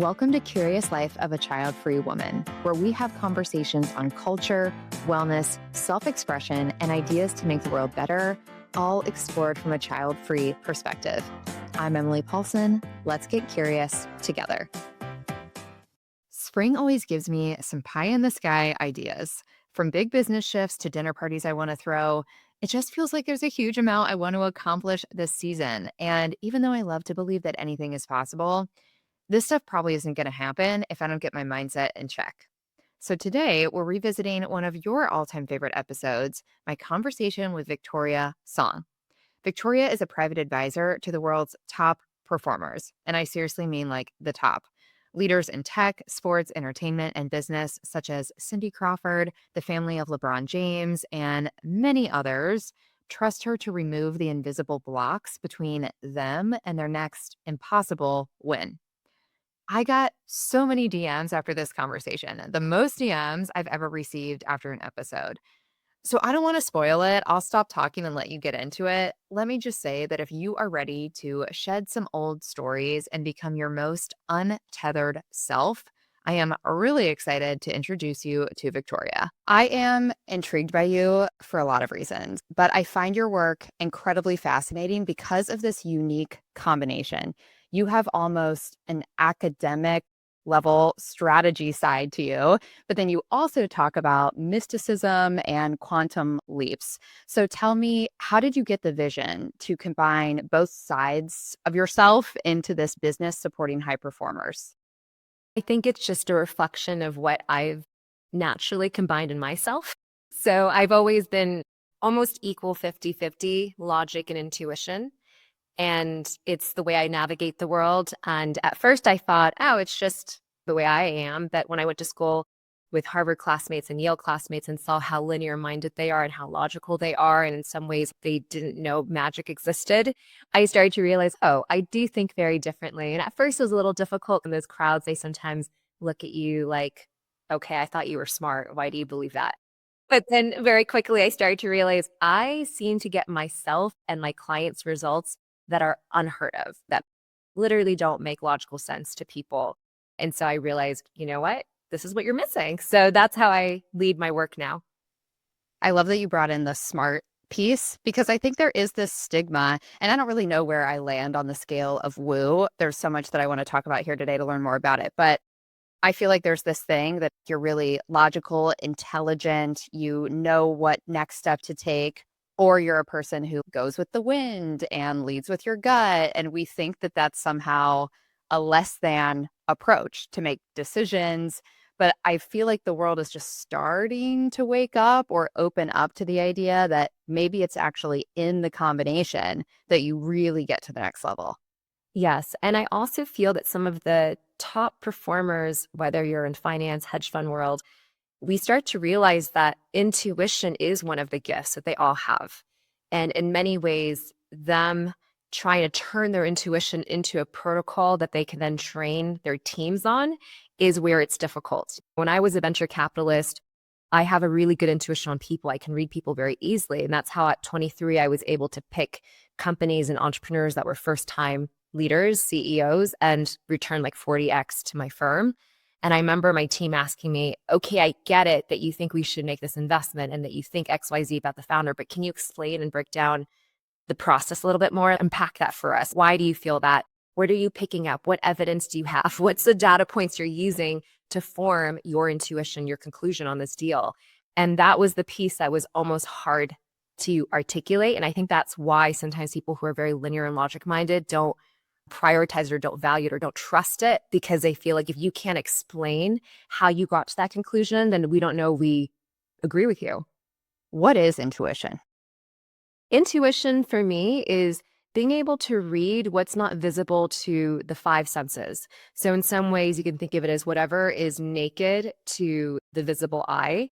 Welcome to Curious Life of a Child-Free Woman, where we have conversations on culture, wellness, self-expression, and ideas to make the world better, all explored from a child-free perspective. I'm Emily Paulson. Let's get curious together. Spring always gives me some pie-in-the-sky ideas. From big business shifts to dinner parties I want to throw, it just feels like there's a huge amount I want to accomplish this season. And even though I love to believe that anything is possible, this stuff probably isn't going to happen if I don't get my mindset in check. So today, we're revisiting one of your all-time favorite episodes, my conversation with Victoria Song. Victoria is a private advisor to the world's top performers, and I seriously mean like the top. Leaders in tech, sports, entertainment, and business, such as Cindy Crawford, the family of LeBron James, and many others, trust her to remove the invisible blocks between them and their next impossible win. I got so many DMs after this conversation, the most DMs I've ever received after an episode. So I don't want to spoil it. I'll stop talking and let you get into it. Let me just say that if you are ready to shed some old stories and become your most untethered self, I am really excited to introduce you to Victoria. I am intrigued by you for a lot of reasons, but I find your work incredibly fascinating because of this unique combination. You have almost an academic level strategy side to you, but then you also talk about mysticism and quantum leaps. So tell me, how did you get the vision to combine both sides of yourself into this business supporting high performers? I think it's just a reflection of what I've naturally combined in myself. So I've always been almost equal 50-50 logic and intuition. And it's the way I navigate the world. And at first I thought, oh, it's just the way I am. But when I went to school with Harvard classmates and Yale classmates and saw how linear minded they are and how logical they are, and in some ways they didn't know magic existed, I started to realize, oh, I do think very differently. And at first it was a little difficult in those crowds. They sometimes look at you like, okay, I thought you were smart. Why do you believe that? But then very quickly I started to realize I seem to get myself and my clients results that are unheard of, that literally don't make logical sense to people. And so I realized, you know what? This is what you're missing. So that's how I lead my work now. I love that you brought in the smart piece because I think there is this stigma, and I don't really know where I land on the scale of woo. There's so much that I want to talk about here today to learn more about it. But I feel like there's this thing that you're really logical, intelligent, you know what next step to take, or you're a person who goes with the wind and leads with your gut. And we think that that's somehow a less than approach to make decisions. But I feel like the world is just starting to wake up or open up to the idea that maybe it's actually in the combination that you really get to the next level. Yes. And I also feel that some of the top performers, whether you're in finance, hedge fund world, we start to realize that intuition is one of the gifts that they all have. And in many ways, them trying to turn their intuition into a protocol that they can then train their teams on is where it's difficult. When I was a venture capitalist, I have a really good intuition on people. I can read people very easily. And that's how at 23, I was able to pick companies and entrepreneurs that were first-time leaders, CEOs, and return like 40x to my firm. And I remember my team asking me, okay, I get it that you think we should make this investment and that you think XYZ about the founder, but can you explain and break down the process a little bit more? Unpack that for us. Why do you feel that? What are you picking up? What evidence do you have? What's the data points you're using to form your intuition, your conclusion on this deal? And that was the piece that was almost hard to articulate. And I think that's why sometimes people who are very linear and logic minded don't prioritize it or don't value it or don't trust it, because they feel like if you can't explain how you got to that conclusion, then we don't know we agree with you. What is intuition? Intuition for me is being able to read what's not visible to the five senses. So in some ways you can think of it as whatever is naked to the visible eye.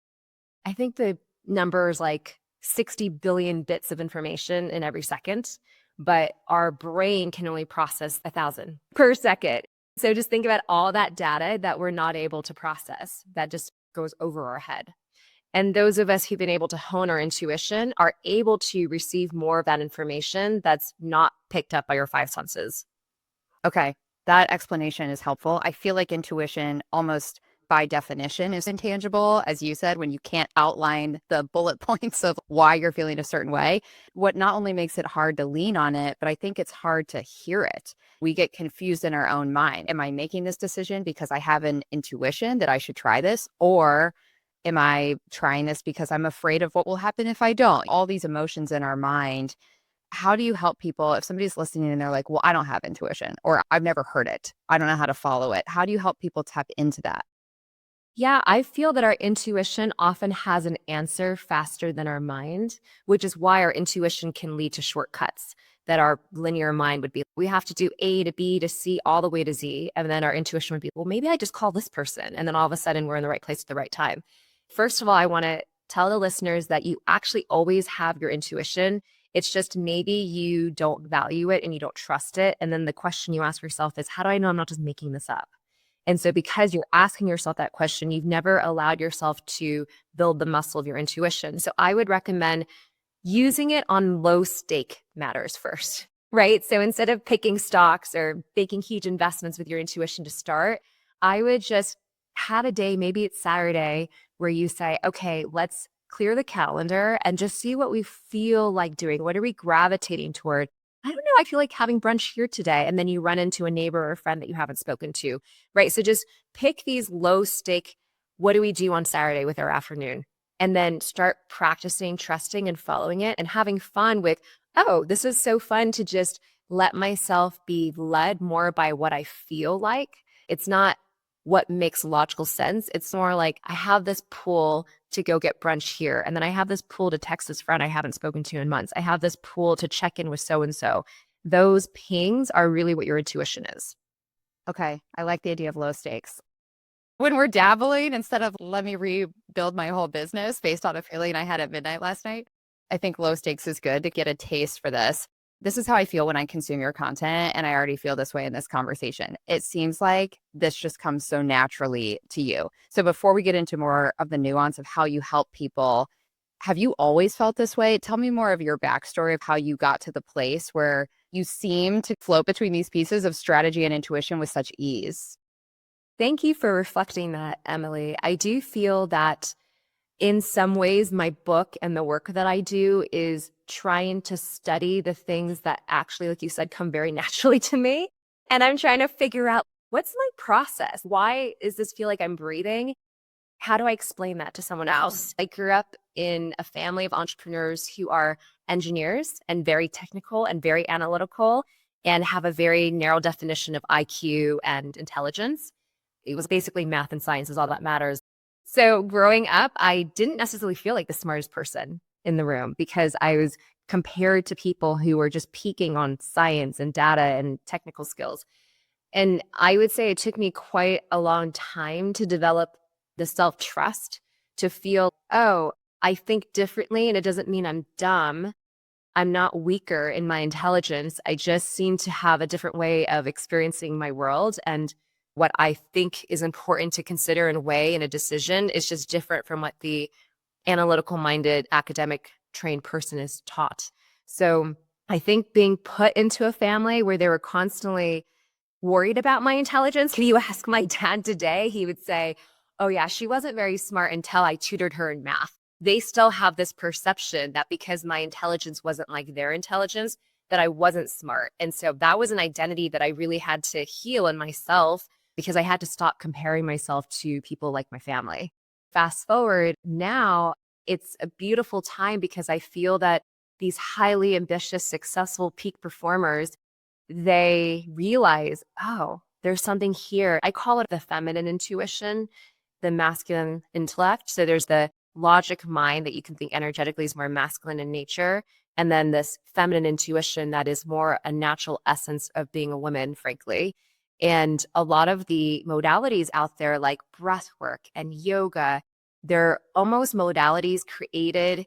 I think the number is like 60 billion bits of information in every second, but our brain can only process 1,000 per second. So just think about all that data that we're not able to process, that just goes over our head. And those of us who've been able to hone our intuition are able to receive more of that information that's not picked up by our five senses. Okay, That explanation is helpful. I feel like intuition almost by definition is intangible, as you said, when you can't outline the bullet points of why you're feeling a certain way. What not only makes it hard to lean on it, but I think it's hard to hear it. We get confused in our own mind. Am I making this decision because I have an intuition that I should try this? Or am I trying this because I'm afraid of what will happen if I don't? All these emotions in our mind. How do you help people if somebody's listening and they're like, well, I don't have intuition or I've never heard it. I don't know how to follow it. How do you help people tap into that? Yeah, I feel that our intuition often has an answer faster than our mind, which is why our intuition can lead to shortcuts that our linear mind would be. We have to do A to B to C all the way to Z. And then our intuition would be, well, maybe I just call this person. And then all of a sudden we're in the right place at the right time. First of all, I want to tell the listeners that you actually always have your intuition. It's just maybe you don't value it and you don't trust it. And then the question you ask yourself is, how do I know I'm not just making this up? And so because you're asking yourself that question, you've never allowed yourself to build the muscle of your intuition. So I would recommend using it on low stake matters first, right? So instead of picking stocks or making huge investments with your intuition to start, I would just have a day, maybe it's Saturday, where you say, okay, let's clear the calendar and just see what we feel like doing. What are we gravitating toward? I don't know. I feel like having brunch here today. And then you run into a neighbor or a friend that you haven't spoken to, right? So just pick these low stake, what do we do on Saturday with our afternoon? And then start practicing, trusting and following it and having fun with, oh, this is so fun to just let myself be led more by what I feel like. It's not what makes logical sense. It's more like I have this pull to go get brunch here. And then I have this pull to text this friend I haven't spoken to in months. I have this pull to check in with so-and-so. Those pings are really what your intuition is. Okay. I like the idea of low stakes. When we're dabbling, instead of let me rebuild my whole business based on a feeling I had at midnight last night, I think low stakes is good to get a taste for this. This is how I feel when I consume your content. And I already feel this way in this conversation. It seems like this just comes so naturally to you. So before we get into more of the nuance of how you help people, have you always felt this way? Tell me more of your backstory of how you got to the place where you seem to float between these pieces of strategy and intuition with such ease. Thank you for reflecting that, Emily. I do feel that in some ways, my book and the work that I do is trying to study the things that actually, like you said, come very naturally to me. And I'm trying to figure out what's my process? Why does this feel like I'm breathing? How do I explain that to someone else? I grew up in a family of entrepreneurs who are engineers and very technical and very analytical and have a very narrow definition of IQ and intelligence. It was basically math and science is all that matters. So growing up, I didn't necessarily feel like the smartest person in the room because I was compared to people who were just peaking on science and data and technical skills. And I would say it took me quite a long time to develop the self-trust to feel, oh, I think differently and it doesn't mean I'm dumb. I'm not weaker in my intelligence. I just seem to have a different way of experiencing my world. And what I think is important to consider and weigh in a decision is just different from what the analytical minded academic trained person is taught. So I think being put into a family where they were constantly worried about my intelligence. Can you ask my dad today? He would say, oh yeah, she wasn't very smart until I tutored her in math. They still have this perception that because my intelligence wasn't like their intelligence, that I wasn't smart. And so that was an identity that I really had to heal in myself because I had to stop comparing myself to people like my family. Fast forward now, it's a beautiful time because I feel that these highly ambitious, successful peak performers, they realize, oh, there's something here. I call it the feminine intuition, the masculine intellect. So there's the logic mind that you can think energetically is more masculine in nature. And then this feminine intuition that is more a natural essence of being a woman, frankly. And a lot of the modalities out there, like breath work and yoga, they're almost modalities created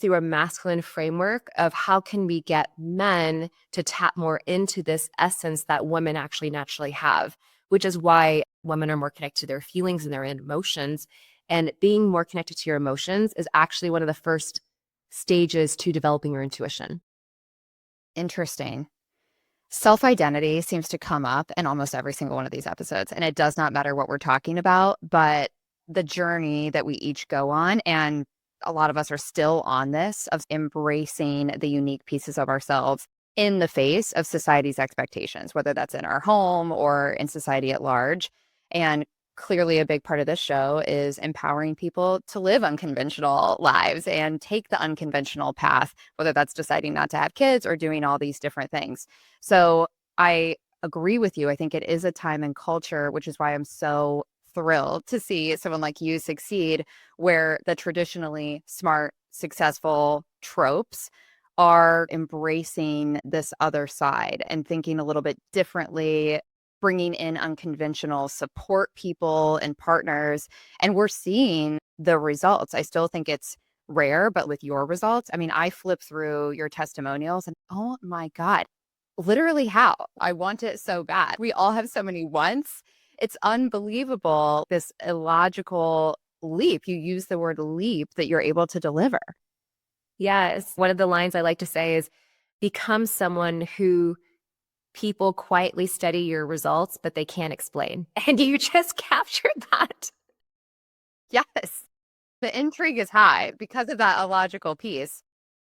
through a masculine framework of how can we get men to tap more into this essence that women actually naturally have, which is why women are more connected to their feelings and their emotions. And being more connected to your emotions is actually one of the first stages to developing your intuition. Interesting. Self-identity seems to come up in almost every single one of these episodes, and it does not matter what we're talking about, but the journey that we each go on, and a lot of us are still on this, of embracing the unique pieces of ourselves in the face of society's expectations, whether that's in our home or in society at large. And clearly a big part of this show is empowering people to live unconventional lives and take the unconventional path, whether that's deciding not to have kids or doing all these different things. So I agree with you. I think it is a time and culture, which is why I'm so thrilled to see someone like you succeed, where the traditionally smart, successful tropes are embracing this other side and thinking a little bit differently, bringing in unconventional support people and partners. And we're seeing the results. I still think it's rare, but with your results, I mean, I flip through your testimonials and oh my God, literally how? I want it so bad. We all have so many wants. It's unbelievable, this illogical leap. You use the word leap that you're able to deliver. Yes. One of the lines I like to say is become someone who people quietly study your results, but they can't explain. And you just captured that. Yes. The intrigue is high because of that illogical piece.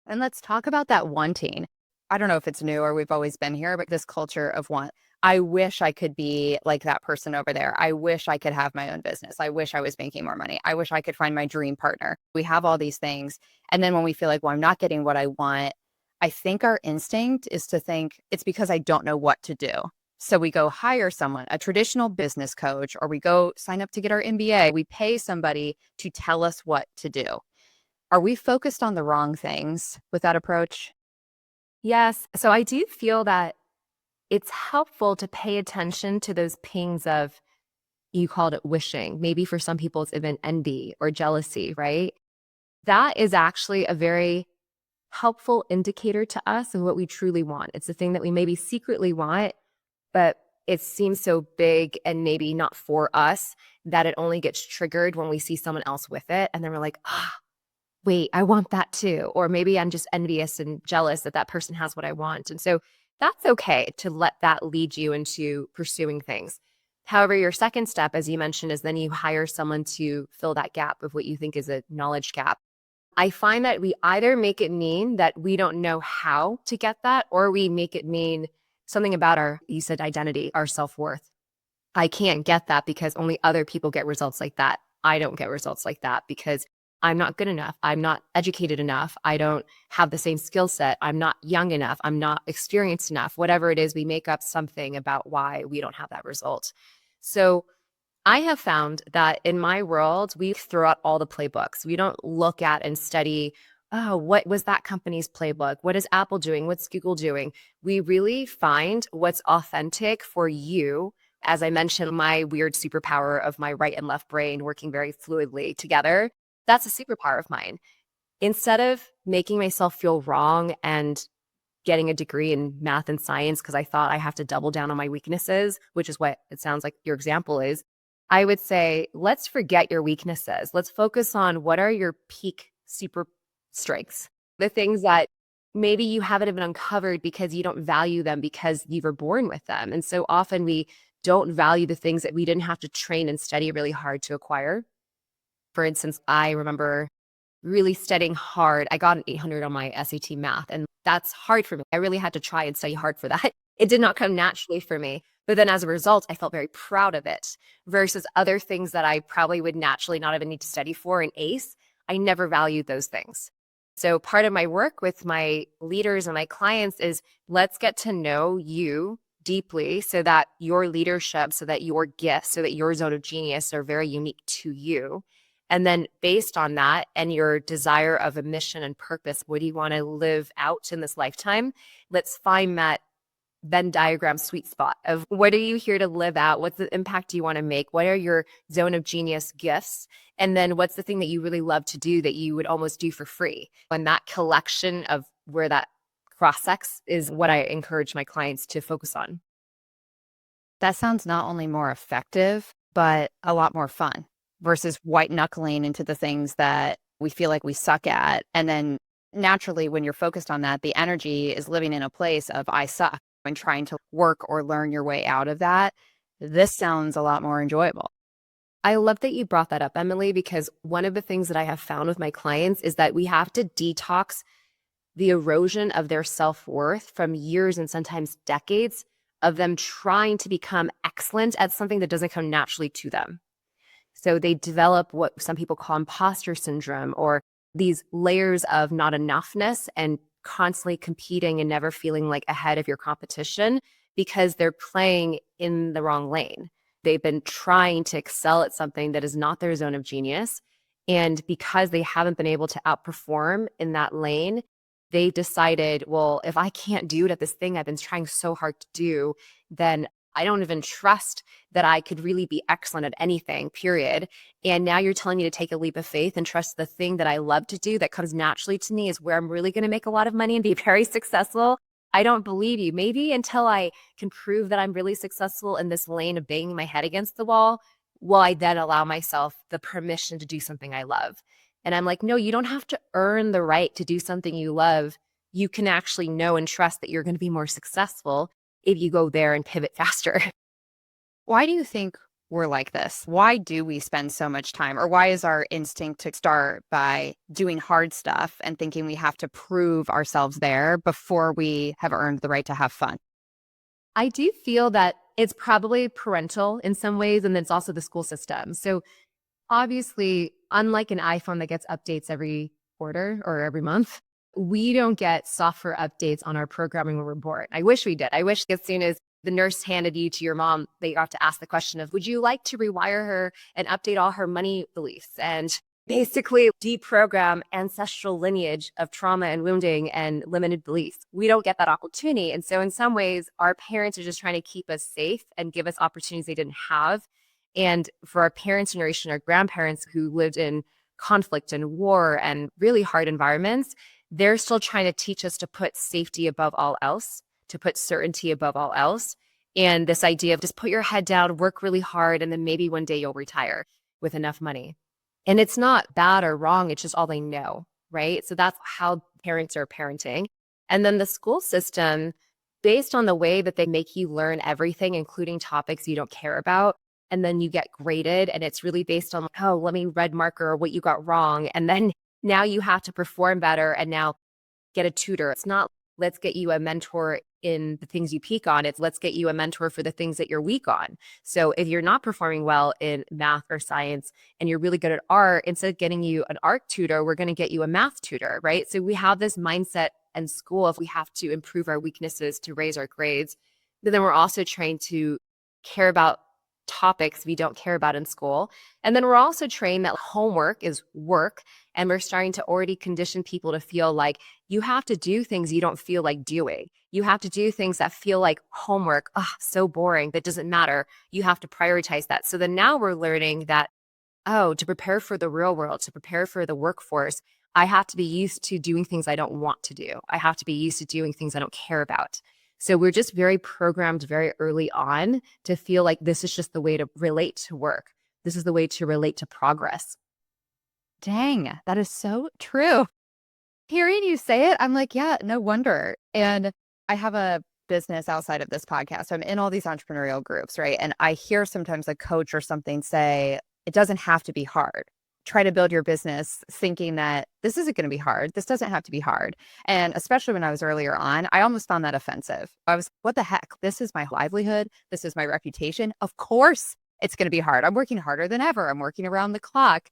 And let's talk about that wanting. I don't know if it's new or we've always been here, but this culture of want. I wish I could be like that person over there. I wish I could have my own business. I wish I was making more money. I wish I could find my dream partner. We have all these things. And then when we feel like, well, I'm not getting what I want, I think our instinct is to think it's because I don't know what to do. So we go hire someone, a traditional business coach, or we go sign up to get our MBA. We pay somebody to tell us what to do. Are we focused on the wrong things with that approach? Yes. So I do feel that it's helpful to pay attention to those pings of, you called it wishing. Maybe for some people, it's even envy or jealousy, right? That is actually a very helpful indicator to us of what we truly want. It's the thing that we maybe secretly want, but it seems so big and maybe not for us that it only gets triggered when we see someone else with it. And then we're like, ah, wait, I want that too. Or maybe I'm just envious and jealous that that person has what I want. And so that's okay to let that lead you into pursuing things. However, your second step, as you mentioned, is then you hire someone to fill that gap of what you think is a knowledge gap. I find that we either make it mean that we don't know how to get that, or we make it mean something about our, you said identity, our self-worth. I can't get that because only other people get results like that. I don't get results like that because I'm not good enough. I'm not educated enough. I don't have the same skill set. I'm not young enough. I'm not experienced enough. Whatever it is, we make up something about why we don't have that result. So I have found that in my world, we throw out all the playbooks. We don't look at and study, oh, what was that company's playbook? What is Apple doing? What's Google doing? We really find what's authentic for you. As I mentioned, my weird superpower of my right and left brain working very fluidly together, that's a superpower of mine. Instead of making myself feel wrong and getting a degree in math and science because I thought I have to double down on my weaknesses, which is what it sounds like your example is, I would say, let's forget your weaknesses. Let's focus on what are your peak super strengths, the things that maybe you haven't even uncovered because you don't value them because you were born with them. And so often we don't value the things that we didn't have to train and study really hard to acquire. For instance, I remember really studying hard. I got an 800 on my SAT math, and that's hard for me. I really had to try and study hard for that. It did not come naturally for me. But then as a result, I felt very proud of it versus other things that I probably would naturally not even need to study for in ACE. I never valued those things. So part of my work with my leaders and my clients is let's get to know you deeply so that your leadership, so that your gifts, so that your zone of genius are very unique to you. And then based on that and your desire of a mission and purpose, what do you want to live out in this lifetime? Let's find that Venn diagram sweet spot of what are you here to live out? What's the impact you want to make? What are your zone of genius gifts? And then what's the thing that you really love to do that you would almost do for free? And that collection of where that cross-sects is what I encourage my clients to focus on. That sounds not only more effective, but a lot more fun versus white knuckling into the things that we feel like we suck at. And then naturally, when you're focused on that, the energy is living in a place of I suck. and trying to work or learn your way out of that, this sounds a lot more enjoyable. I love that you brought that up, Emily, because one of the things that I have found with my clients is that we have to detox the erosion of their self-worth from years and sometimes decades of them trying to become excellent at something that doesn't come naturally to them. So they develop what some people call imposter syndrome, or these layers of not enoughness and constantly competing and never feeling like ahead of your competition because they're playing in the wrong lane. They've been trying to excel at something that is not their zone of genius. And because they haven't been able to outperform in that lane, they decided, well, if I can't do it at this thing I've been trying so hard to do, then I don't even trust that I could really be excellent at anything, period. And now you're telling me to take a leap of faith and trust the thing that I love to do that comes naturally to me is where I'm really going to make a lot of money and be very successful. I don't believe you. Maybe until I can prove that I'm really successful in this lane of banging my head against the wall, will I then allow myself the permission to do something I love? And I'm like, no, you don't have to earn the right to do something you love. You can actually know and trust that you're going to be more successful if you go there and pivot faster. Why do you think we're like this? Why do we spend so much time, or why is our instinct to start by doing hard stuff and thinking we have to prove ourselves there before we have earned the right to have fun? I do feel that it's probably parental in some ways, and then it's also the school system. So obviously, unlike an iPhone that gets updates every quarter or every month, we don't get software updates on our programming when we're born. I wish we did. I wish as soon as the nurse handed you to your mom, they got to ask the question of, would you like to rewire her and update all her money beliefs and basically deprogram ancestral lineage of trauma and wounding and limited beliefs? We don't get that opportunity. And so in some ways, our parents are just trying to keep us safe and give us opportunities they didn't have. And for our parents' generation, our grandparents who lived in conflict and war and really hard environments, they're still trying to teach us to put safety above all else, to put certainty above all else. And this idea of just put your head down, work really hard, and then maybe one day you'll retire with enough money. And it's not bad or wrong. It's just all they know, right? So that's how parents are parenting. And then the school system, based on the way that they make you learn everything, including topics you don't care about, and then you get graded, and it's really based on, oh, let me red marker what you got wrong. And then now you have to perform better and now get a tutor. It's not, let's get you a mentor in the things you peak on. It's let's get you a mentor for the things that you're weak on. So if you're not performing well in math or science and you're really good at art, instead of getting you an art tutor, we're going to get you a math tutor, right? So we have this mindset in school if we have to improve our weaknesses to raise our grades. But then we're also trained to care about topics we don't care about in school. And then we're also trained that homework is work. And we're starting to already condition people to feel like you have to do things you don't feel like doing. You have to do things that feel like homework. Oh, so boring. That doesn't matter. You have to prioritize that. So then now we're learning that, oh, to prepare for the real world, to prepare for the workforce, I have to be used to doing things I don't want to do. I have to be used to doing things I don't care about. So we're just very programmed very early on to feel like this is just the way to relate to work. This is the way to relate to progress. Dang, that is so true. Hearing you say it, I'm like, yeah, no wonder. And I have a business outside of this podcast. So I'm in all these entrepreneurial groups, right? And I hear sometimes a coach or something say, it doesn't have to be hard. Try to build your business thinking that this isn't going to be hard. This doesn't have to be hard. And especially when I was earlier on, I almost found that offensive. I was, what the heck? This is my livelihood. This is my reputation. Of course it's going to be hard. I'm working harder than ever. I'm working around the clock.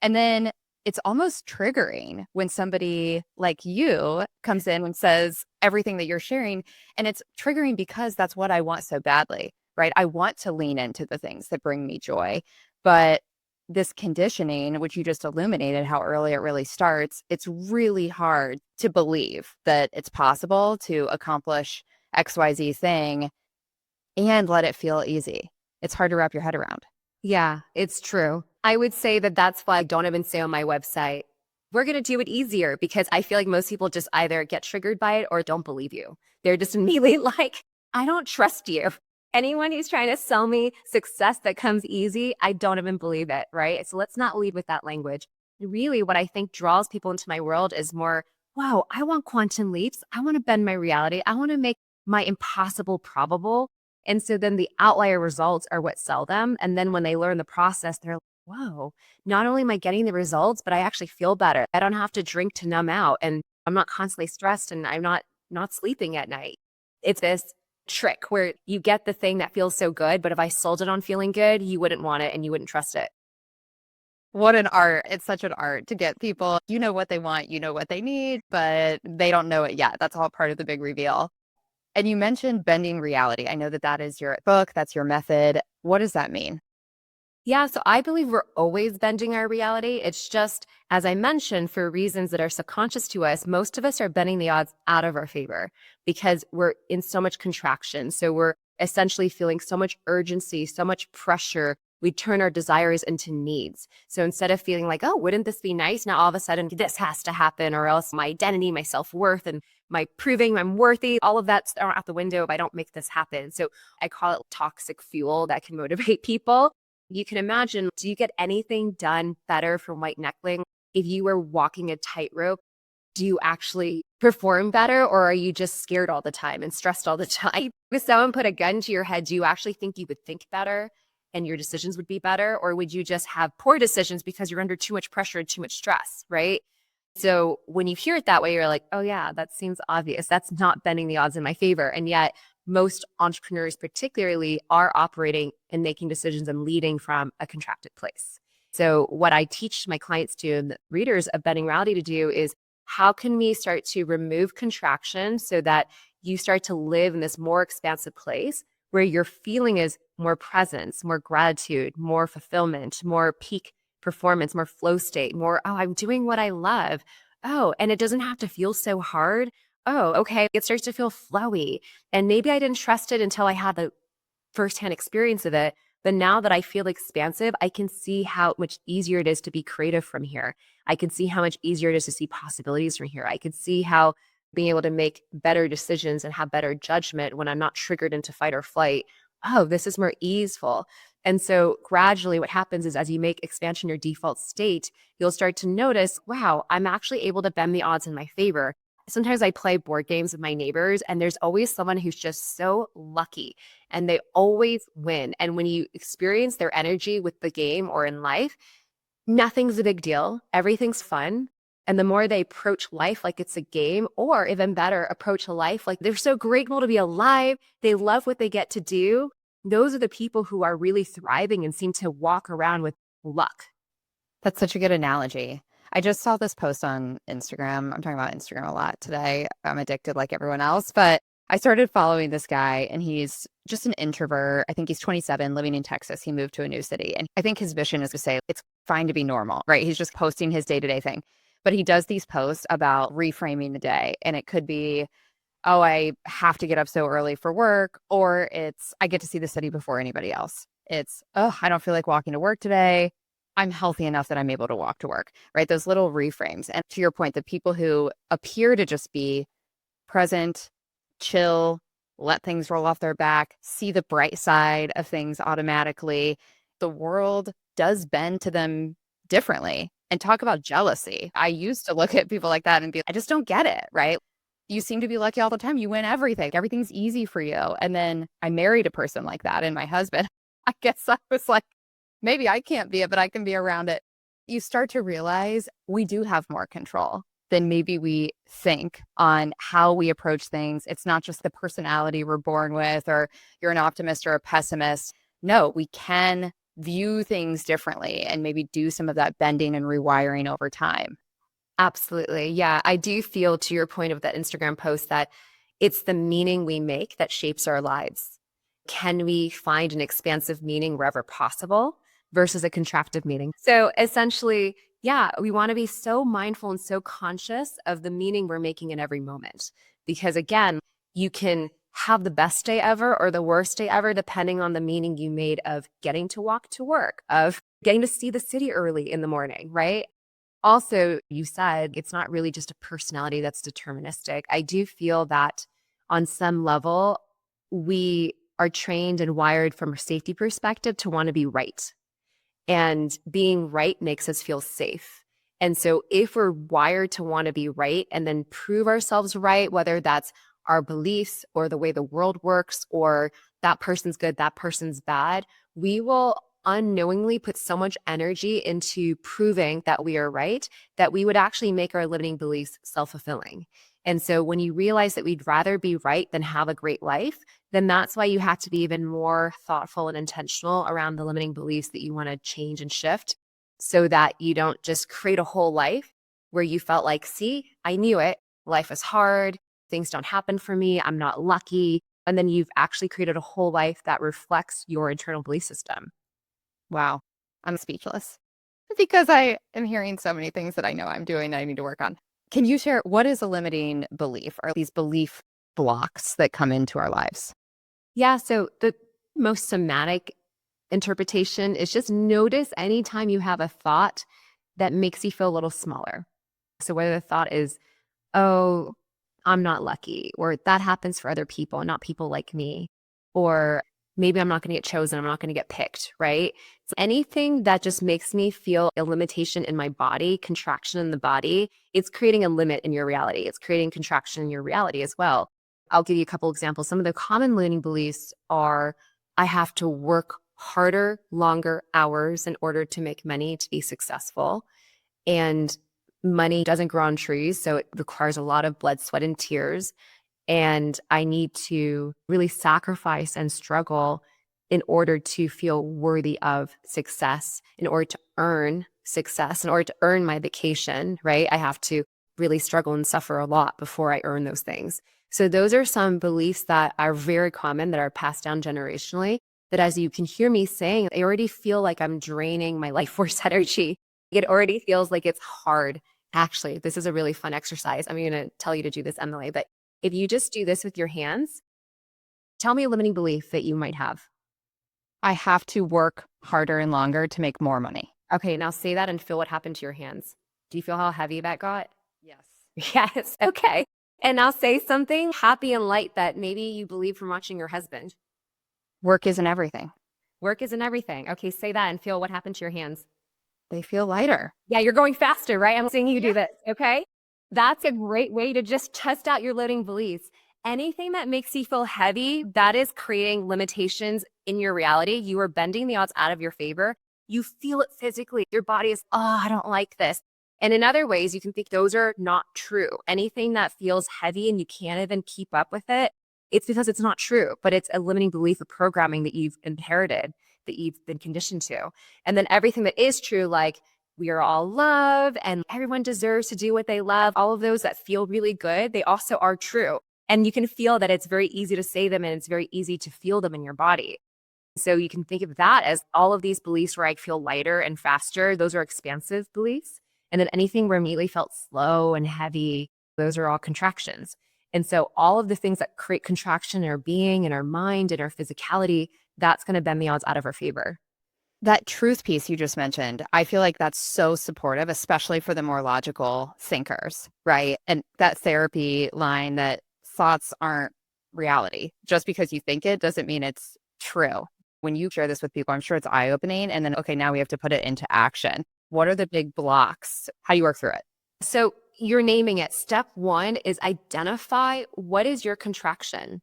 And then it's almost triggering when somebody like you comes in and says everything that you're sharing. And it's triggering because that's what I want so badly, right? I want to lean into the things that bring me joy. But this conditioning, which you just illuminated how early it really starts, it's really hard to believe that it's possible to accomplish XYZ thing and let it feel easy. It's hard to wrap your head around. Yeah, it's true. I would say that that's why I don't even say on my website, we're going to do it easier, because I feel like most people just either get triggered by it or don't believe you. They're just immediately like, I don't trust you. Anyone who's trying to sell me success that comes easy, I don't even believe it, right? So let's not lead with that language. Really, what I think draws people into my world is more, wow, I want quantum leaps. I want to bend my reality. I want to make my impossible probable. And so then the outlier results are what sell them. And then when they learn the process, they're like, whoa, not only am I getting the results, but I actually feel better. I don't have to drink to numb out, and I'm not constantly stressed, and I'm not sleeping at night. It's this trick where you get the thing that feels so good, but if I sold it on feeling good, you wouldn't want it and you wouldn't trust it. What an art. It's such an art to get people, you know what they want, you know what they need, but they don't know it yet. That's all part of the big reveal. And you mentioned bending reality. I know that that is your book, that's your method. What does that mean? Yeah, so I believe we're always bending our reality. It's just, as I mentioned, for reasons that are subconscious to us, most of us are bending the odds out of our favor because we're in so much contraction. So we're essentially feeling so much urgency, so much pressure. We turn our desires into needs. So instead of feeling like, oh, wouldn't this be nice? Now all of a sudden this has to happen, or else my identity, my self-worth, and my proving I'm worthy, all of that's thrown out the window if I don't make this happen. So I call it toxic fuel that can motivate people. You can imagine, do you get anything done better from white knuckling if you were walking a tightrope? Do you actually perform better, or are you just scared all the time and stressed all the time? If someone put a gun to your head, do you actually think you would think better and your decisions would be better? Or would you just have poor decisions because you're under too much pressure and too much stress, right? So when you hear it that way, you're like, oh yeah, that seems obvious. That's not bending the odds in my favor. And yet most entrepreneurs particularly are operating and making decisions and leading from a contracted place. So what I teach my clients to and the readers of Bending Reality to do is, how can we start to remove contraction so that you start to live in this more expansive place where your feeling is more presence, more gratitude, more fulfillment, more peak performance, more flow state, more, oh, I'm doing what I love. Oh, and it doesn't have to feel so hard. Oh, okay. It starts to feel flowy. And maybe I didn't trust it until I had the firsthand experience of it. But now that I feel expansive, I can see how much easier it is to be creative from here. I can see how much easier it is to see possibilities from here. I can see how being able to make better decisions and have better judgment when I'm not triggered into fight or flight. Oh, this is more easeful. And so gradually what happens is, as you make expansion your default state, you'll start to notice, wow, I'm actually able to bend the odds in my favor. Sometimes I play board games with my neighbors, and there's always someone who's just so lucky and they always win. And when you experience their energy with the game or in life, nothing's a big deal. Everything's fun. And the more they approach life like it's a game, or even better, approach life like they're so grateful to be alive, they love what they get to do, those are the people who are really thriving and seem to walk around with luck. That's such a good analogy. I just saw this post on Instagram. I'm talking about Instagram a lot today. I'm addicted like everyone else, but I started following this guy and he's just an introvert. I think he's 27, living in Texas. He moved to a new city. And I think his mission is to say it's fine to be normal, right? He's just posting his day-to-day thing. But he does these posts about reframing the day. And it could be, oh, I have to get up so early for work, or it's, I get to see the city before anybody else. It's, oh, I don't feel like walking to work today. I'm healthy enough that I'm able to walk to work, right? Those little reframes. And to your point, the people who appear to just be present, chill, let things roll off their back, see the bright side of things automatically, the world does bend to them differently. And talk about jealousy. I used to look at people like that and be, I just don't get it, right? You seem to be lucky all the time. You win everything. Everything's easy for you. And then I married a person like that, and my husband, I guess I was like, maybe I can't be it, but I can be around it. You start to realize we do have more control than maybe we think on how we approach things. It's not just the personality we're born with, or you're an optimist or a pessimist. No, we can view things differently and maybe do some of that bending and rewiring over time. Absolutely. Yeah. I do feel, to your point of that Instagram post, that it's the meaning we make that shapes our lives. Can we find an expansive meaning wherever possible versus a contractive meaning? So essentially, yeah, we want to be so mindful and so conscious of the meaning we're making in every moment. Because again, you can have the best day ever or the worst day ever, depending on the meaning you made of getting to walk to work, of getting to see the city early in the morning, right? Also, you said it's not really just a personality that's deterministic. I do feel that on some level, we are trained and wired from a safety perspective to want to be right. And being right makes us feel safe. And so if we're wired to want to be right and then prove ourselves right, whether that's our beliefs or the way the world works, or that person's good, that person's bad, we will unknowingly put so much energy into proving that we are right that we would actually make our limiting beliefs self-fulfilling. And so when you realize that we'd rather be right than have a great life, then that's why you have to be even more thoughtful and intentional around the limiting beliefs that you want to change and shift, so that you don't just create a whole life where you felt like, see, I knew it. Life is hard. Things don't happen for me. I'm not lucky. And then you've actually created a whole life that reflects your internal belief system. Wow. I'm speechless because I am hearing so many things that I know I'm doing that I need to work on. Can you share what is a limiting belief or these belief blocks that come into our lives? Yeah. So the most somatic interpretation is just notice anytime you have a thought that makes you feel a little smaller. So whether the thought is, oh, I'm not lucky, or that happens for other people, not people like me, or maybe I'm not going to get chosen, I'm not going to get picked, right? So anything that just makes me feel a limitation in my body, contraction in the body, it's creating a limit in your reality. It's creating contraction in your reality as well. I'll give you a couple examples. Some of the common limiting beliefs are, I have to work harder, longer hours in order to make money to be successful. And money doesn't grow on trees, so it requires a lot of blood, sweat, and tears. And I need to really sacrifice and struggle in order to feel worthy of success, in order to earn success, in order to earn my vacation, right? I have to really struggle and suffer a lot before I earn those things. So those are some beliefs that are very common, that are passed down generationally, that as you can hear me saying, I already feel like I'm draining my life force energy. It already feels like it's hard. Actually, this is a really fun exercise. I'm going to tell you to do this, Emily, but if you just do this with your hands, tell me a limiting belief that you might have. I have to work harder and longer to make more money. Okay, now say that and feel what happened to your hands. Do you feel how heavy that got? Yes. Yes. Okay. And now say something happy and light that maybe you believe from watching your husband. Work isn't everything. Work isn't everything. Okay, say that and feel what happened to your hands. They feel lighter. Yeah, you're going faster, right? I'm seeing you do this. Okay. That's a great way to just test out your limiting beliefs. Anything that makes you feel heavy, that is creating limitations in your reality. You are bending the odds out of your favor. You feel it physically. Your body is, oh, I don't like this. And in other ways, you can think those are not true. Anything that feels heavy and you can't even keep up with it, it's because it's not true, but it's a limiting belief of programming that you've inherited, that you've been conditioned to. And then everything that is true, like we are all love and everyone deserves to do what they love, all of those that feel really good, they also are true. And you can feel that it's very easy to say them and it's very easy to feel them in your body. So you can think of that as all of these beliefs where I feel lighter and faster, those are expansive beliefs. And then anything where I immediately felt slow and heavy, those are all contractions. And so all of the things that create contraction in our being, in our mind, in our physicality, that's going to bend the odds out of our favor. That truth piece you just mentioned, I feel like that's so supportive, especially for the more logical thinkers, right? And that therapy line that thoughts aren't reality. Just because you think it doesn't mean it's true. When you share this with people, I'm sure it's eye-opening. And then, okay, now we have to put it into action. What are the big blocks? How do you work through it? So you're naming it. Step one is identify what is your contraction.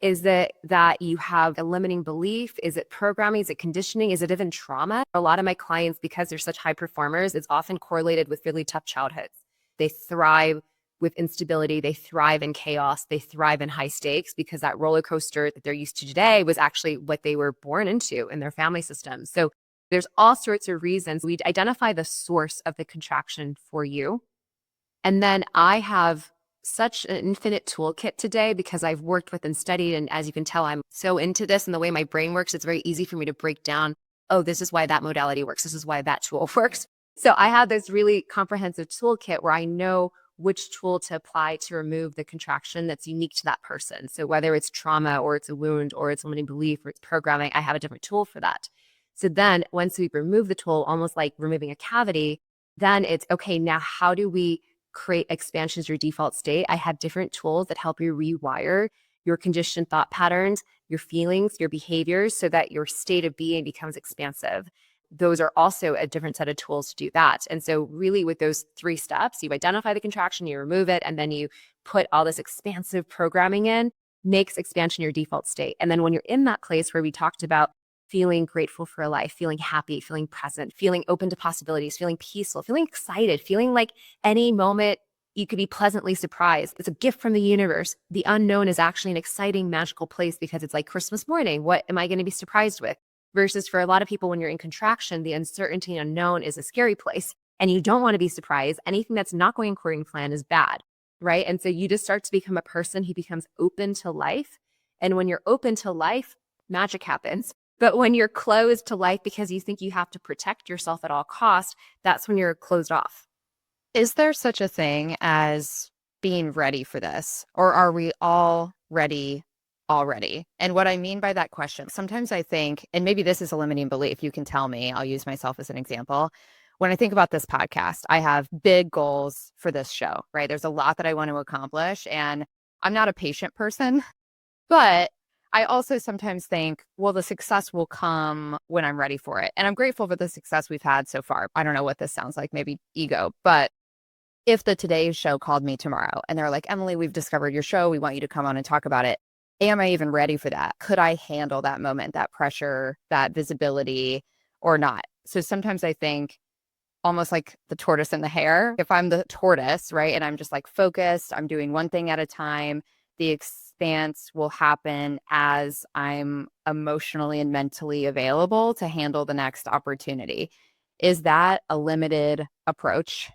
Is it that you have a limiting belief? Is it programming? Is it conditioning? Is it even trauma? A lot of my clients, because they're such high performers, it's often correlated with really tough childhoods. They thrive with instability. They thrive in chaos. They thrive in high stakes because that roller coaster that they're used to today was actually what they were born into in their family system. So there's all sorts of reasons. We identify the source of the contraction for you. And then I have such an infinite toolkit today because I've worked with and studied. And as you can tell, I'm so into this and the way my brain works, it's very easy for me to break down, oh, this is why that modality works. This is why that tool works. So I have this really comprehensive toolkit where I know which tool to apply to remove the contraction that's unique to that person. So whether it's trauma or it's a wound or it's limiting belief or it's programming, I have a different tool for that. So then once we remove the tool, almost like removing a cavity, then it's okay, now how do we create expansions your default state? I have different tools that help you rewire your conditioned thought patterns, your feelings, your behaviors, so that your state of being becomes expansive. those are also a different set of tools to do that. And so really with those 3 steps, you identify the contraction, you remove it, and then you put all this expansive programming in, makes expansion your default state. And then when you're in that place where we talked about feeling grateful for life, feeling happy, feeling present, feeling open to possibilities, feeling peaceful, feeling excited, feeling like any moment you could be pleasantly surprised. It's a gift from the universe. The unknown is actually an exciting, magical place because it's like Christmas morning. What am I going to be surprised with? Versus for a lot of people, when you're in contraction, the uncertainty and unknown is a scary place and you don't want to be surprised. Anything that's not going according to plan is bad, right? And so you just start to become a person who becomes open to life. And when you're open to life, magic happens. But when you're closed to life because you think you have to protect yourself at all costs, that's when you're closed off. Is there such a thing as being ready for this? Or are we all ready already? And what I mean by that question, sometimes I think, and maybe this is a limiting belief, you can tell me, I'll use myself as an example. When I think about this podcast, I have big goals for this show, right? There's a lot that I want to accomplish, and I'm not a patient person, but I also sometimes think, well, the success will come when I'm ready for it. And I'm grateful for the success we've had so far. I don't know what this sounds like, maybe ego, but if the Today Show called me tomorrow and they're like, Emily, we've discovered your show, we want you to come on and talk about it. Am I even ready for that? Could I handle that moment, that pressure, that visibility, or not? So sometimes I think almost like the tortoise and the hare. If I'm the tortoise, right, and I'm just like focused, I'm doing one thing at a time, the expanse will happen as I'm emotionally and mentally available to handle the next opportunity. Is that a limited approach?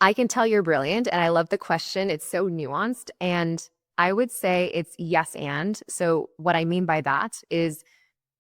I can tell you're brilliant, and I love the question. It's so nuanced, and I would say it's yes and. So what I mean by that is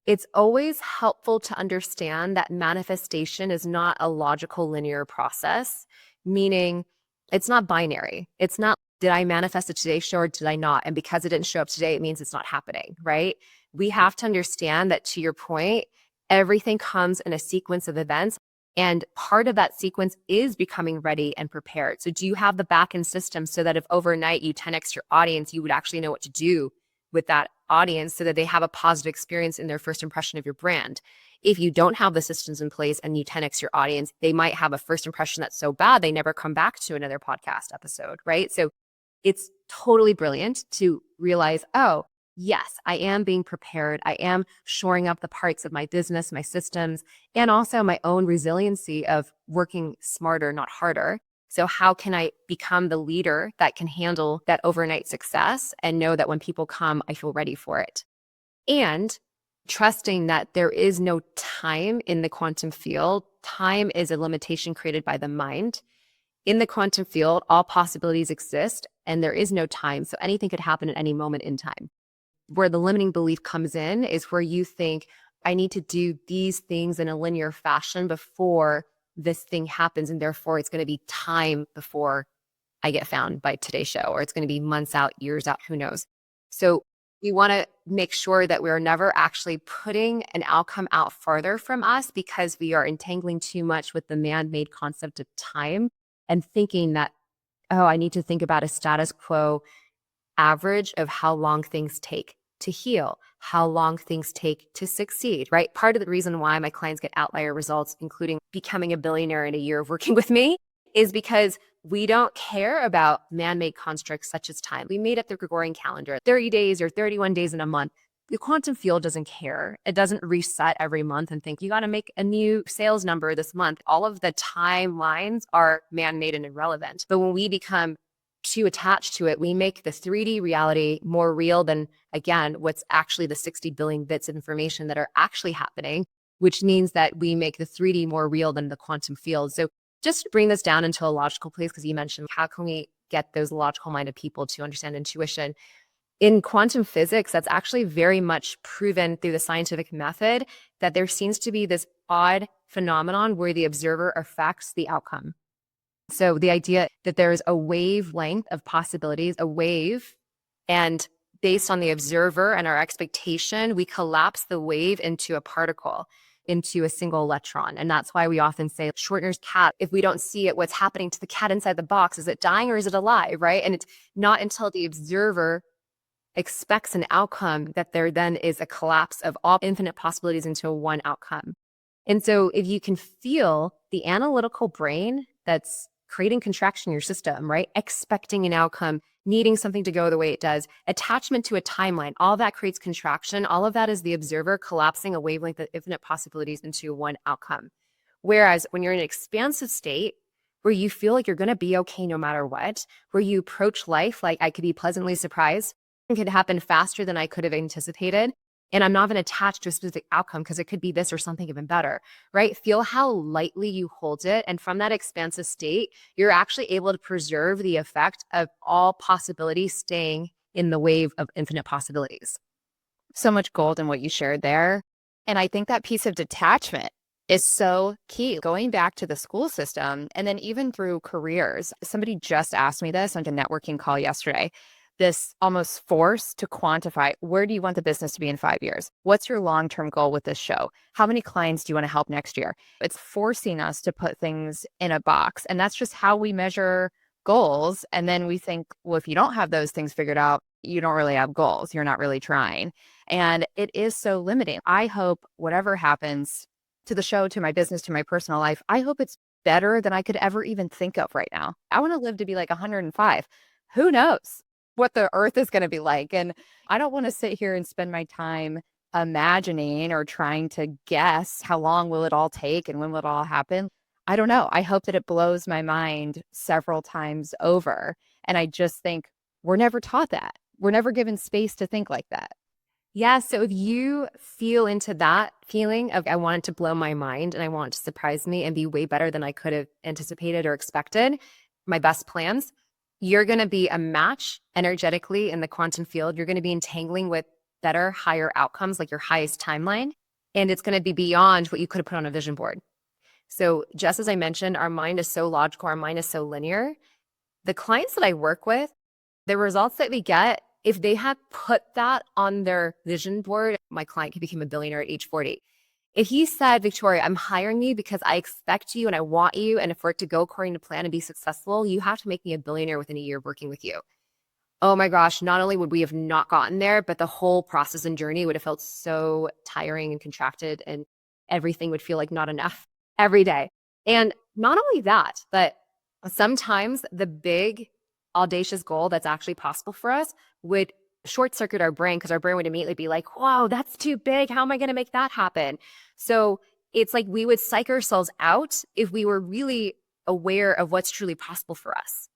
it's always helpful to understand that manifestation is not a logical linear process, meaning it's not binary. It's not, did I manifest it today, sure, or did I not? And because it didn't show up today, it means it's not happening, right? We have to understand that, to your point, everything comes in a sequence of events. And part of that sequence is becoming ready and prepared. So do you have the back end system so that if overnight you 10x your audience, you would actually know what to do with that audience so that they have a positive experience in their first impression of your brand? If you don't have the systems in place and you 10x your audience, they might have a first impression that's so bad they never come back to another podcast episode, right? So it's totally brilliant to realize, oh, yes, I am being prepared. I am shoring up the parts of my business, my systems, and also my own resiliency of working smarter, not harder. So how can I become the leader that can handle that overnight success and know that when people come, I feel ready for it? And trusting that there is no time in the quantum field. Time is a limitation created by the mind. In the quantum field, all possibilities exist and there is no time. So anything could happen at any moment in time. Where the limiting belief comes in is where you think, I need to do these things in a linear fashion before this thing happens. And therefore, it's going to be time before I get found by Today's Show, or it's going to be months out, years out, who knows. So we want to make sure that we're never actually putting an outcome out farther from us because we are entangling too much with the man-made concept of time and thinking that, oh, I need to think about a status quo average of how long things take to heal, how long things take to succeed, right? Part of the reason why my clients get outlier results, including becoming a billionaire in a year of working with me, is because we don't care about man-made constructs such as time. We made up the Gregorian calendar, 30 days or 31 days in a month. The quantum field doesn't care. It doesn't reset every month and think, you got to make a new sales number this month. All of the timelines are man-made and irrelevant. But when we become too attached to it, we make the 3D reality more real than, again, what's actually the 60 billion bits of information that are actually happening, which means that we make the 3D more real than the quantum field. So just to bring this down into a logical place, because you mentioned, how can we get those logical-minded people to understand intuition? In quantum physics, that's actually very much proven through the scientific method that there seems to be this odd phenomenon where the observer affects the outcome. So the idea that there is a wavelength of possibilities, a wave, and based on the observer and our expectation, we collapse the wave into a particle, into a single electron. And that's why we often say Schrodinger's cat, if we don't see it, what's happening to the cat inside the box? Is it dying or is it alive, right? And it's not until the observer expects an outcome that there then is a collapse of all infinite possibilities into one outcome. And so if you can feel the analytical brain that's creating contraction in your system, right? Expecting an outcome, needing something to go the way it does, attachment to a timeline, all that creates contraction. All of that is the observer collapsing a wavelength of infinite possibilities into one outcome. Whereas when you're in an expansive state, where you feel like you're going to be okay no matter what, where you approach life like I could be pleasantly surprised, it could happen faster than I could have anticipated. And I'm not even attached to a specific outcome because it could be this or something even better, right? Feel how lightly you hold it. And from that expansive state, you're actually able to preserve the effect of all possibilities staying in the wave of infinite possibilities. So much gold in what you shared there. And I think that piece of detachment is so key. Going back to the school system and then even through careers, somebody just asked me this on a networking call yesterday. This almost force to quantify, where do you want the business to be in 5 years? What's your long-term goal with this show? How many clients do you want to help next year? It's forcing us to put things in a box. And that's just how we measure goals. And then we think, well, if you don't have those things figured out, you don't really have goals. You're not really trying. And it is so limiting. I hope whatever happens to the show, to my business, to my personal life, I hope it's better than I could ever even think of right now. I want to live to be like 105. Who knows what the earth is going to be like? And I don't want to sit here and spend my time imagining or trying to guess how long will it all take and when will it all happen. I don't know. I hope that it blows my mind several times over. And I just think we're never taught that. We're never given space to think like that. Yeah. So if you feel into that feeling of I want it to blow my mind and I want it to surprise me and be way better than I could have anticipated or expected, my best plans, you're going to be a match energetically in the quantum field. You're going to be entangling with better, higher outcomes, like your highest timeline. And it's going to be beyond what you could have put on a vision board. So just as I mentioned, our mind is so logical, our mind is so linear. The clients that I work with, the results that we get, if they had put that on their vision board, my client could become a billionaire at age 40. If he said, Victoria, I'm hiring you because I expect you and I want you, and for it to go according to plan and be successful, you have to make me a billionaire within a year of working with you. Oh my gosh, not only would we have not gotten there, but the whole process and journey would have felt so tiring and contracted, and everything would feel like not enough every day. And not only that, but sometimes the big audacious goal that's actually possible for us would short circuit our brain, because our brain would immediately be like, whoa, that's too big. How am I going to make that happen? So it's like we would psych ourselves out if we were really aware of what's truly possible for us.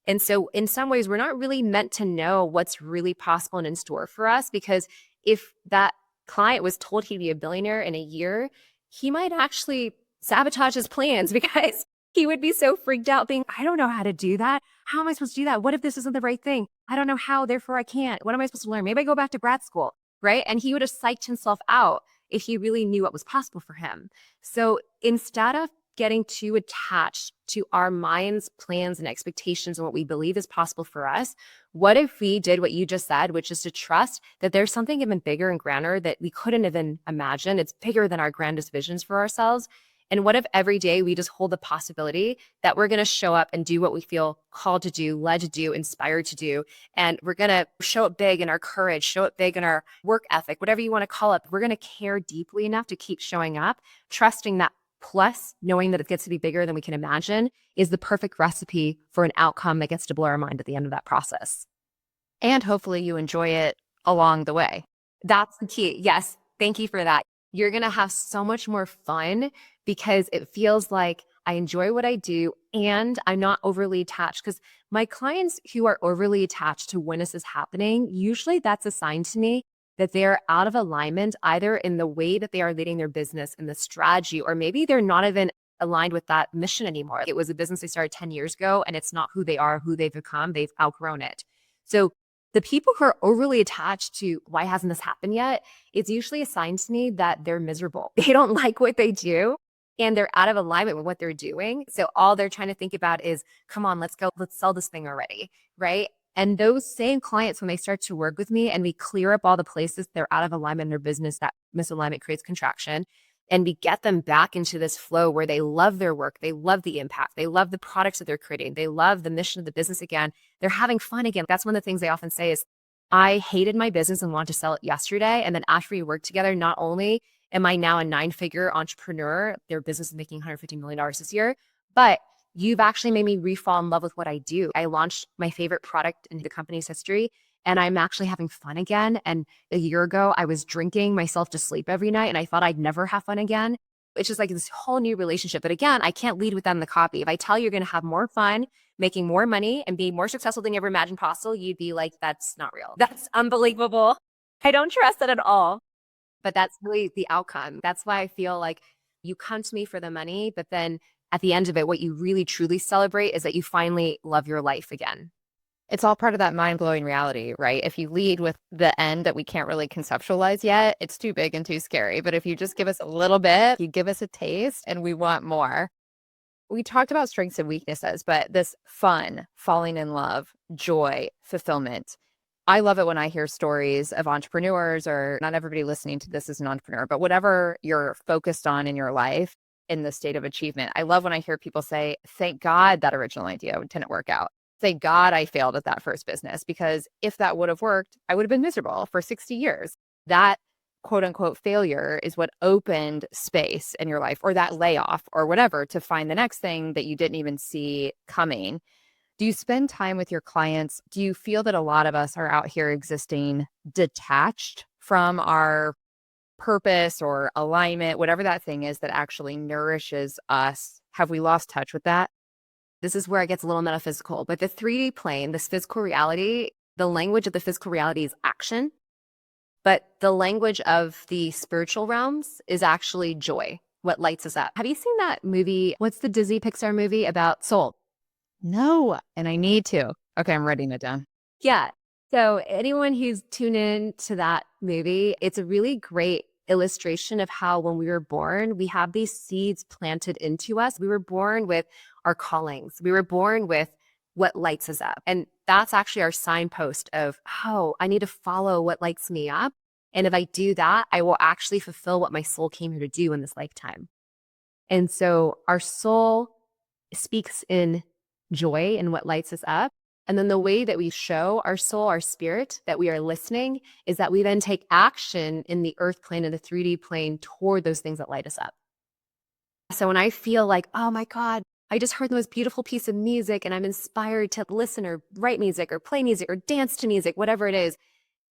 And so in some ways, we're not really meant to know what's really possible and in store for us, because if that client was told he'd be a billionaire in a year, he might actually sabotage his plans because he would be so freaked out being, I don't know how to do that. How am I supposed to do that? What if this isn't the right thing? I don't know how, therefore I can't. What am I supposed to learn? Maybe I go back to grad school, right? And he would have psyched himself out if he really knew what was possible for him. So instead of getting too attached to our mind's plans and expectations and what we believe is possible for us, what if we did what you just said, which is to trust that there's something even bigger and grander that we couldn't even imagine? It's bigger than our grandest visions for ourselves. And what if every day we just hold the possibility that we're going to show up and do what we feel called to do, led to do, inspired to do. And we're going to show it big in our courage, show it big in our work ethic, whatever you want to call it. We're going to care deeply enough to keep showing up, trusting that, plus knowing that it gets to be bigger than we can imagine, is the perfect recipe for an outcome that gets to blow our mind at the end of that process. And hopefully you enjoy it along the way. That's the key. Yes. Thank you for that. You're going to have so much more fun because it feels like I enjoy what I do and I'm not overly attached. Because my clients who are overly attached to when this is happening, usually that's a sign to me that they're out of alignment, either in the way that they are leading their business and the strategy, or maybe they're not even aligned with that mission anymore. It was a business they started 10 years ago and it's not who they are, who they've become. They've outgrown it. So the people who are overly attached to why hasn't this happened yet, it's usually a sign to me that they're miserable. They don't like what they do and they're out of alignment with what they're doing. So all they're trying to think about is, come on, let's go, let's sell this thing already, right? And those same clients, when they start to work with me and we clear up all the places they're out of alignment in their business, that misalignment creates contraction, and we get them back into this flow where they love their work, they love the impact, they love the products that they're creating, they love the mission of the business again, they're having fun again. That's one of the things they often say is, I hated my business and wanted to sell it yesterday. And then after we worked together, not only Am I now a 9-figure entrepreneur? Their business is making $150 million this year. But you've actually made me re-fall in love with what I do. I launched my favorite product in the company's history, and I'm actually having fun again. And a year ago, I was drinking myself to sleep every night, and I thought I'd never have fun again. It's just like this whole new relationship. But again, I can't lead with that in the copy. If I tell you you're going to have more fun, making more money, and be more successful than you ever imagined possible, you'd be like, that's not real. That's unbelievable. I don't trust it at all. But that's really the outcome. That's why I feel like you come to me for the money, but then at the end of it, what you really truly celebrate is that you finally love your life again. It's all part of that mind-blowing reality, right? If you lead with the end that we can't really conceptualize yet, it's too big and too scary. But if you just give us a little bit, you give us a taste and we want more. We talked about strengths and weaknesses, but this fun, falling in love, joy, fulfillment. I love it when I hear stories of entrepreneurs, or not everybody listening to this is an entrepreneur, but whatever you're focused on in your life in the state of achievement. I love when I hear people say, thank God that original idea didn't work out. Thank God I failed at that first business, because if that would have worked, I would have been miserable for 60 years. That quote unquote failure is what opened space in your life, or that layoff or whatever, to find the next thing that you didn't even see coming. Do you spend time with your clients? Do you feel that a lot of us are out here existing detached from our purpose or alignment, whatever that thing is that actually nourishes us? Have we lost touch with that? This is where it gets a little metaphysical, but the 3D plane, this physical reality, the language of the physical reality is action, but the language of the spiritual realms is actually joy, what lights us up. Have you seen that movie? What's the Disney Pixar movie about Soul? No, and I need to. Okay, I'm writing it down. Yeah. So anyone who's tuned in to that movie, it's a really great illustration of how when we were born, we have these seeds planted into us. We were born with our callings. We were born with what lights us up. And that's actually our signpost of, oh, I need to follow what lights me up. And if I do that, I will actually fulfill what my soul came here to do in this lifetime. And so our soul speaks in joy and what lights us up. And then the way that we show our soul, our spirit, that we are listening is that we then take action in the earth plane and the 3D plane toward those things that light us up. So when I feel like, oh my God, I just heard the most beautiful piece of music and I'm inspired to listen or write music or play music or dance to music, whatever it is.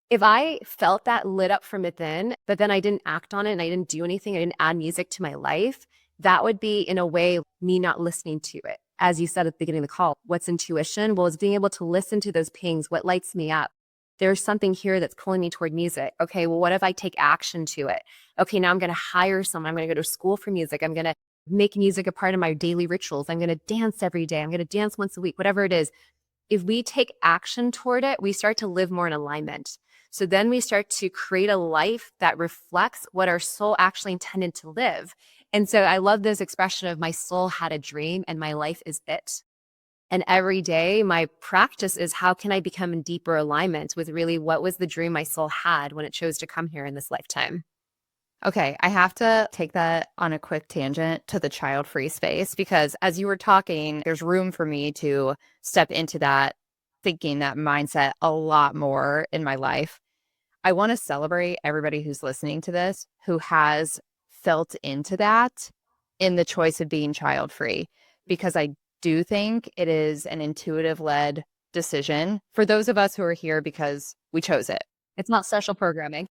If I felt that lit up from within, but then I didn't act on it and I didn't do anything, I didn't add music to my life, that would be, in a way, me not listening to it. As you said at the beginning of the call, what's intuition? Well, it's being able to listen to those pings, what lights me up. There's something here that's pulling me toward music. Okay, well, what if I take action to it? Okay, now I'm going to hire someone. I'm going to go to school for music. I'm going to make music a part of my daily rituals. I'm going to dance every day. I'm going to dance once a week, whatever it is. If we take action toward it, we start to live more in alignment. So then we start to create a life that reflects what our soul actually intended to live. And so I love this expression of my soul had a dream and my life is it. And every day my practice is, how can I become in deeper alignment with really what was the dream my soul had when it chose to come here in this lifetime? Okay, I have to take that on a quick tangent to the child-free space, because as you were talking, there's room for me to step into that thinking, that mindset a lot more in my life. I want to celebrate everybody who's listening to this who has felt into that in the choice of being child-free, because I do think it is an intuitive-led decision for those of us who are here because we chose it. It's not social programming.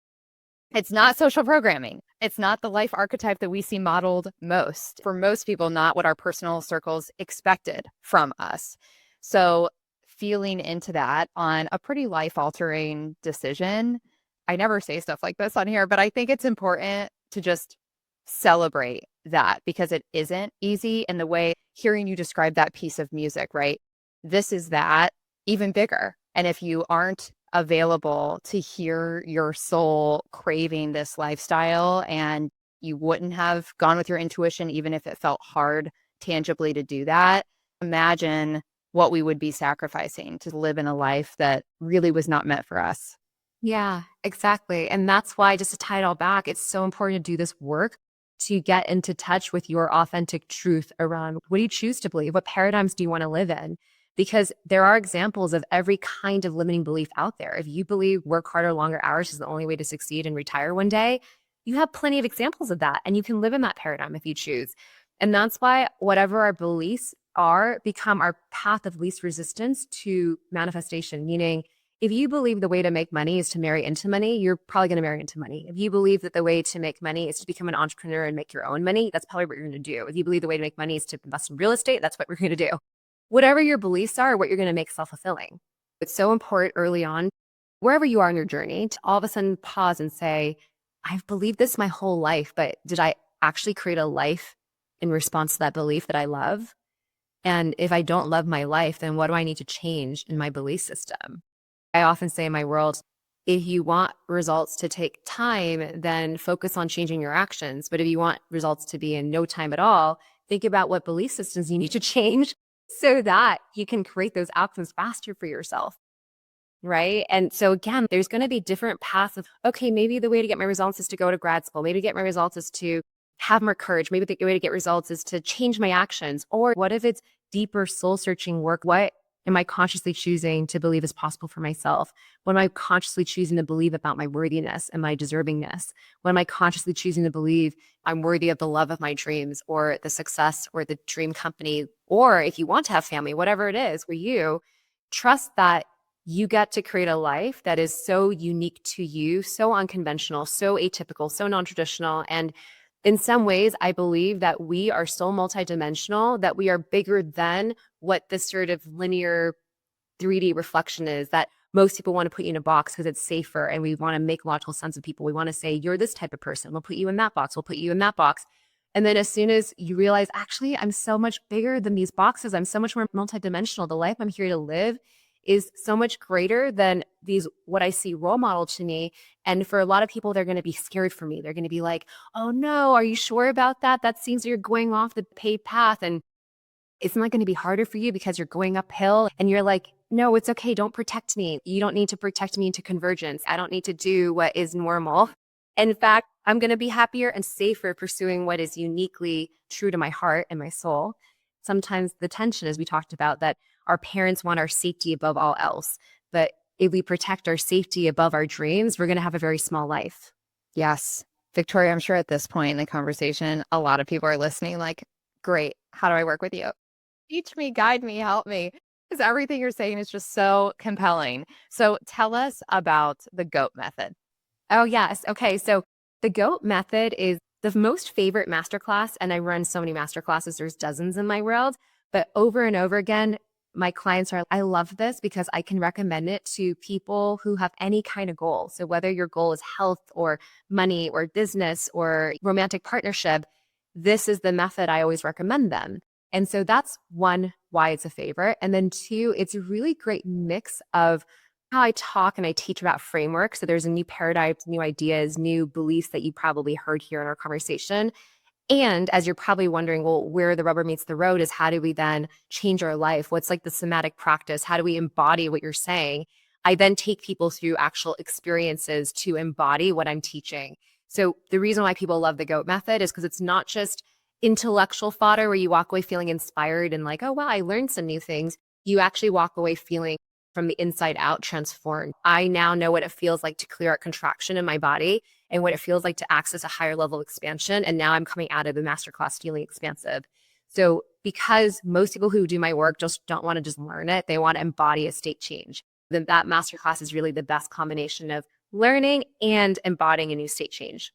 It's not social programming. It's not the life archetype that we see modeled most. For most people, not what our personal circles expected from us. So feeling into that on a pretty life-altering decision, I never say stuff like this on here, but I think it's important to just celebrate that, because it isn't easy. And the way hearing you describe that piece of music, right? This is that even bigger. And if you aren't available to hear your soul craving this lifestyle, and you wouldn't have gone with your intuition, even if it felt hard tangibly to do that, imagine what we would be sacrificing to live in a life that really was not meant for us. Yeah, exactly. And that's why, just to tie it all back, it's so important to do this work to get into touch with your authentic truth around, what do you choose to believe? What paradigms do you want to live in? Because there are examples of every kind of limiting belief out there. If you believe work harder, longer hours is the only way to succeed and retire one day, You have plenty of examples of that, and you can live in that paradigm if you choose. And that's why whatever our beliefs are become our path of least resistance to manifestation, meaning if you believe the way to make money is to marry into money, you're probably going to marry into money. If you believe that the way to make money is to become an entrepreneur and make your own money, that's probably what you're going to do. If you believe the way to make money is to invest in real estate, that's what we're going to do. Whatever your beliefs are, what you're going to make self-fulfilling. It's so important early on, wherever you are in your journey, to all of a sudden pause and say, I've believed this my whole life, but did I actually create a life in response to that belief that I love? And if I don't love my life, then what do I need to change in my belief system? I often say in my world, if you want results to take time, then focus on changing your actions. But if you want results to be in no time at all, think about what belief systems you need to change so that you can create those outcomes faster for yourself. Right. And so again, there's going to be different paths of, okay, maybe the way to get my results is to go to grad school. Maybe to get my results is to have more courage. Maybe the way to get results is to change my actions. Or what if it's deeper soul searching work? What am I consciously choosing to believe is possible for myself? What am I consciously choosing to believe about my worthiness and my deservingness? What am I consciously choosing to believe I'm worthy of the love of my dreams or the success or the dream company? Or if you want to have family, whatever it is for you, trust that you get to create a life that is so unique to you, so unconventional, so atypical, so non-traditional. And in some ways, I believe that we are so multidimensional that we are bigger than what this sort of linear 3D reflection is, that most people want to put you in a box because it's safer and we want to make logical sense of people. We want to say, you're this type of person. We'll put you in that box. We'll put you in that box. And then as soon as you realize, actually, I'm so much bigger than these boxes, I'm so much more multidimensional. The life I'm here to live is so much greater than these, what I see role model to me. And for a lot of people, they're going to be scared for me. They're going to be like, oh no, are you sure about that? That seems you're going off the paved path. And it's not going to be harder for you because you're going uphill and you're like, no, it's okay. Don't protect me. You don't need to protect me into convergence. I don't need to do what is normal. In fact, I'm going to be happier and safer pursuing what is uniquely true to my heart and my soul. Sometimes the tension, as we talked about, that our parents want our safety above all else. But if we protect our safety above our dreams, we're going to have a very small life. Yes. Victoria, I'm sure at this point in the conversation, a lot of people are listening like, great, how do I work with you? Teach me, guide me, help me. Because everything you're saying is just so compelling. So tell us about the GOAT method. Oh, yes. Okay. So the GOAT method is the most favorite masterclass. And I run so many masterclasses. There's dozens in my world. But over and over again, my clients are, I love this because I can recommend it to people who have any kind of goal. So whether your goal is health or money or business or romantic partnership, this is the method I always recommend them. And so that's one, why it's a favorite. And then two, it's a really great mix of how I talk and I teach about framework. So there's a new paradigms, new ideas, new beliefs that you probably heard here in our conversation. And as you're probably wondering, well, where the rubber meets the road is how do we then change our life? What's like the somatic practice? How do we embody what you're saying? I then take people through actual experiences to embody what I'm teaching. So the reason why people love the GOAT method is because it's not just intellectual fodder where you walk away feeling inspired and like, oh, wow, I learned some new things. You actually walk away feeling from the inside out transformed. I now know what it feels like to clear out contraction in my body and what it feels like to access a higher level expansion. And now I'm coming out of the masterclass feeling expansive. So because most people who do my work just don't want to just learn it, they want to embody a state change. Then that masterclass is really the best combination of learning and embodying a new state change.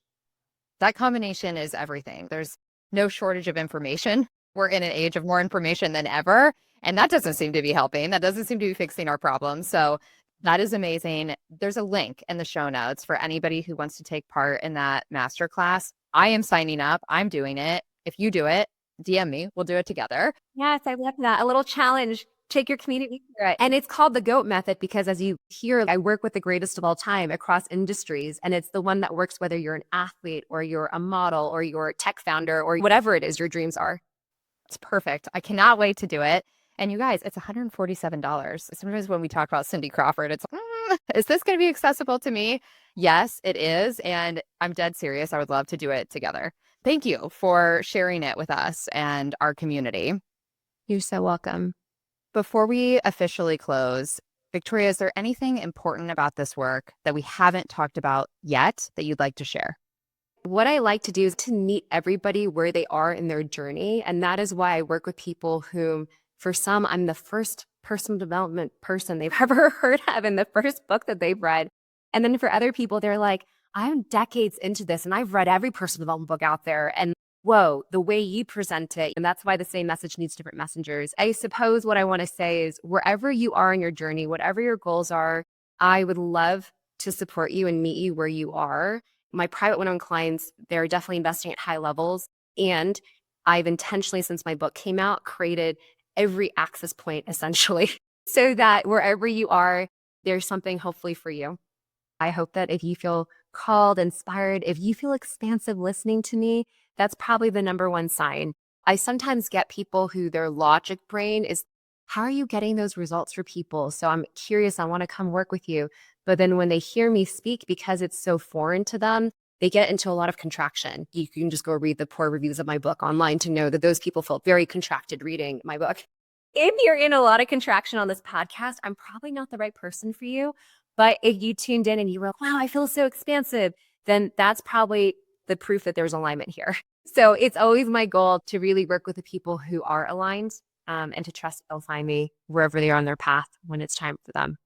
That combination is everything. There's no shortage of information. We're in an age of more information than ever. And that doesn't seem to be helping. That doesn't seem to be fixing our problems. So that is amazing. There's a link in the show notes for anybody who wants to take part in that masterclass. I am signing up. I'm doing it. If you do it, DM me. We'll do it together. Yes, I love that. A little challenge. Take your community through it. And it's called the GOAT method because as you hear, I work with the greatest of all time across industries. And it's the one that works whether you're an athlete or you're a model or you're a tech founder or whatever it is your dreams are. It's perfect. I cannot wait to do it. And you guys, it's $147. Sometimes when we talk about Cindy Crawford, it's, is this going to be accessible to me? Yes, it is. And I'm dead serious. I would love to do it together. Thank you for sharing it with us and our community. You're so welcome. Before we officially close, Victoria, is there anything important about this work that we haven't talked about yet that you'd like to share? What I like to do is to meet everybody where they are in their journey. And that is why I work with people whom, for some, I'm the first personal development person they've ever heard of and the first book that they've read. And then for other people, they're like, I'm decades into this and I've read every personal development book out there. And whoa, the way you present it. And that's why the same message needs different messengers. I suppose what I want to say is wherever you are in your journey, whatever your goals are, I would love to support you and meet you where you are. My private one-on-one clients, they're definitely investing at high levels. And I've intentionally, since my book came out, created every access point essentially so that wherever you are, there's something hopefully for you. I hope that if you feel called, inspired, if you feel expansive listening to me, that's probably the number one sign. I sometimes get people who their logic brain is, how are you getting those results for people? So I'm curious, I want to come work with you. But then when they hear me speak, because it's so foreign to them, they get into a lot of contraction. You can just go read the poor reviews of my book online to know that those people felt very contracted reading my book. If you're in a lot of contraction on this podcast, I'm probably not the right person for you. But if you tuned in and you were like, wow, I feel so expansive, then that's probably the proof that there's alignment here. So it's always my goal to really work with the people who are aligned and to trust they'll find me wherever they are on their path when it's time for them.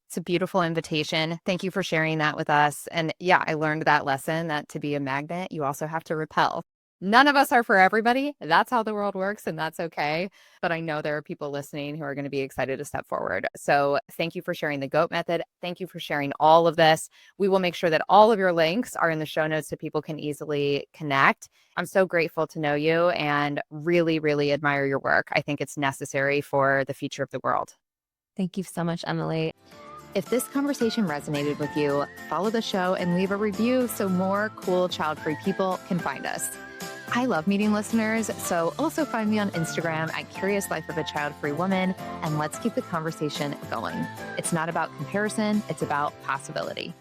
It's a beautiful invitation. Thank you for sharing that with us. And yeah, I learned that lesson that to be a magnet, you also have to repel. None of us are for everybody. That's how the world works, and that's okay. But I know there are people listening who are going to be excited to step forward. So thank you for sharing the GOAT method. Thank you for sharing all of this. We will make sure that all of your links are in the show notes so people can easily connect. I'm so grateful to know you and really, really admire your work. I think it's necessary for the future of the world. Thank you so much, Emily. If this conversation resonated with you, follow the show and leave a review so more cool child-free people can find us. I love meeting listeners, so also find me on Instagram at Curious Life of a Child-Free Woman, and let's keep the conversation going. It's not about comparison, it's about possibility.